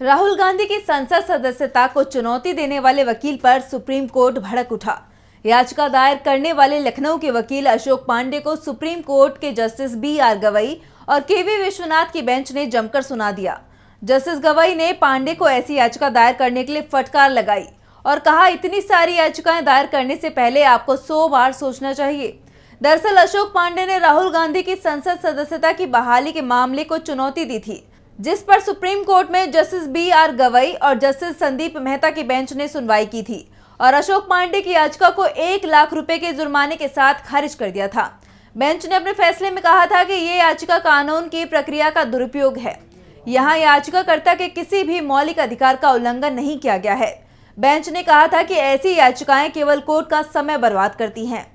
राहुल गांधी की संसद सदस्यता को चुनौती देने वाले वकील पर सुप्रीम कोर्ट भड़क उठा। याचिका दायर करने वाले लखनऊ के वकील अशोक पांडे को सुप्रीम कोर्ट के जस्टिस बी.आर. गवई और के.वी. विश्वनाथ की बेंच ने जमकर सुना दिया। जस्टिस गवई ने पांडे को ऐसी याचिका दायर करने के लिए फटकार लगाई और कहा, इतनी सारी याचिकाएं दायर करने से पहले आपको 100 बार सोचना चाहिए। दरअसल अशोक पांडे ने राहुल गांधी की संसद सदस्यता की बहाली के मामले को चुनौती दी थी, जिस पर सुप्रीम कोर्ट में जस्टिस बी.आर. गवई और जस्टिस संदीप मेहता की बेंच ने सुनवाई की थी और अशोक पांडे की याचिका को 1 लाख रुपए के जुर्माने के साथ खारिज कर दिया था। बेंच ने अपने फैसले में कहा था कि ये याचिका कानून की प्रक्रिया का दुरुपयोग है। यहाँ याचिकाकर्ता के किसी भी मौलिक अधिकार का उल्लंघन नहीं किया गया है। बेंच ने कहा था कि ऐसी याचिकाएं केवल कोर्ट का समय बर्बाद करती हैं।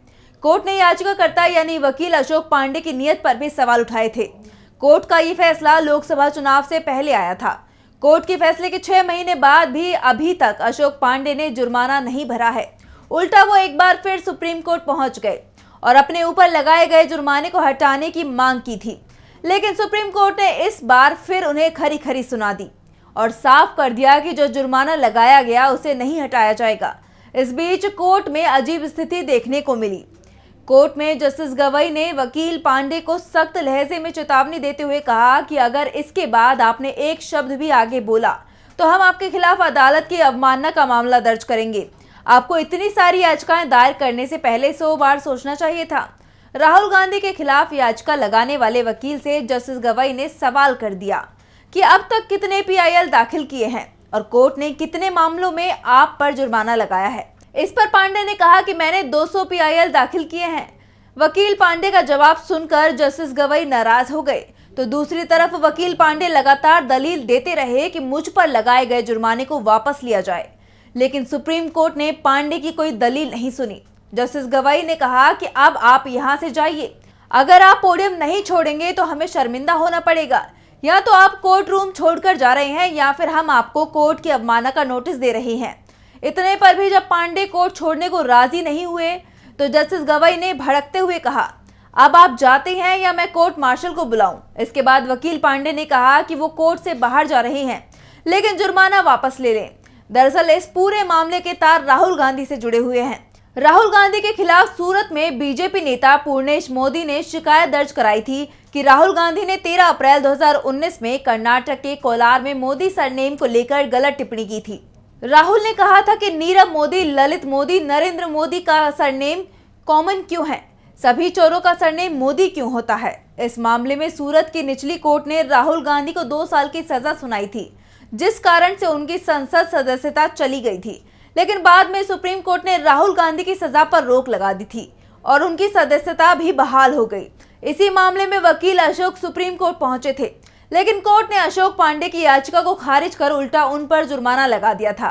कोर्ट ने याचिकाकर्ता यानी वकील अशोक पांडे की नीयत पर भी सवाल उठाए थे। कोर्ट का ये फैसला लोकसभा चुनाव से पहले आया था। कोर्ट के फैसले के 6 महीने बाद भी अभी तक अशोक पांडे ने जुर्माना नहीं भरा है। उल्टा वो एक बार फिर सुप्रीम कोर्ट पहुंच गए और अपने ऊपर लगाए गए जुर्माने को हटाने की मांग की थी, लेकिन सुप्रीम कोर्ट ने इस बार फिर उन्हें खरी खरी सुना दी और साफ कर दिया कि जो जुर्माना लगाया गया उसे नहीं हटाया जाएगा। इस बीच कोर्ट में अजीब स्थिति देखने को मिली। कोर्ट में जस्टिस गवई ने वकील पांडे को सख्त लहजे में चेतावनी देते हुए कहा कि अगर इसके बाद आपने एक शब्द भी आगे बोला तो हम आपके खिलाफ अदालत की अवमानना का मामला दर्ज करेंगे। आपको इतनी सारी याचिकाएं दायर करने से पहले 100 बार सोचना चाहिए था। राहुल गांधी के खिलाफ याचिका लगाने वाले वकील से जस्टिस गवई ने सवाल कर दिया कि अब तक कितने पीआईएल दाखिल किए हैं और कोर्ट ने कितने मामलों में आप पर जुर्माना लगाया है। इस पर पांडे ने कहा कि मैंने 200 पीआईएल दाखिल किए हैं। वकील पांडे का जवाब सुनकर जस्टिस गवई नाराज हो गए, तो दूसरी तरफ वकील पांडे लगातार दलील देते रहे कि मुझ पर लगाए गए जुर्माने को वापस लिया जाए, लेकिन सुप्रीम कोर्ट ने पांडे की कोई दलील नहीं सुनी। जस्टिस गवई ने कहा कि अब आप यहां से जाइए। अगर आप पोडियम नहीं छोड़ेंगे तो हमें शर्मिंदा होना पड़ेगा। या तो आप कोर्ट रूम छोड़कर जा रहे हैं या फिर हम आपको कोर्ट की अवमानना का नोटिस दे रहे हैं। इतने पर भी जब पांडे कोर्ट छोड़ने को राजी नहीं हुए तो जस्टिस गवई ने भड़कते हुए कहा, अब आप जाते हैं या मैं कोर्ट मार्शल को बुलाऊं। इसके बाद वकील पांडे ने कहा कि वो कोर्ट से बाहर जा रहे हैं, लेकिन जुर्माना वापस ले लें। दरअसल इस पूरे मामले के तार राहुल गांधी से जुड़े हुए हैं। राहुल गांधी के खिलाफ सूरत में बीजेपी नेता पूर्णेश मोदी ने शिकायत दर्ज कराई थी कि राहुल गांधी ने 13 अप्रैल 2019 में कर्नाटक के कोलार में मोदी सरनेम को लेकर गलत टिप्पणी की थी। राहुल ने कहा था कि नीरव मोदी, ललित मोदी, नरेंद्र मोदी का सरनेम कॉमन क्यों है, सभी चोरों का सरनेम मोदी क्यों होता है। इस मामले में सूरत की निचली कोर्ट ने राहुल गांधी को 2 साल की सजा सुनाई थी, जिस कारण से उनकी संसद सदस्यता चली गई थी। लेकिन बाद में सुप्रीम कोर्ट ने राहुल गांधी की सजा पर रोक लगा दी थी और उनकी सदस्यता भी बहाल हो गई। इसी मामले में वकील अशोक सुप्रीम कोर्ट पहुंचे थे, लेकिन कोर्ट ने अशोक पांडे की याचिका को खारिज कर उल्टा उन पर जुर्माना लगा दिया था।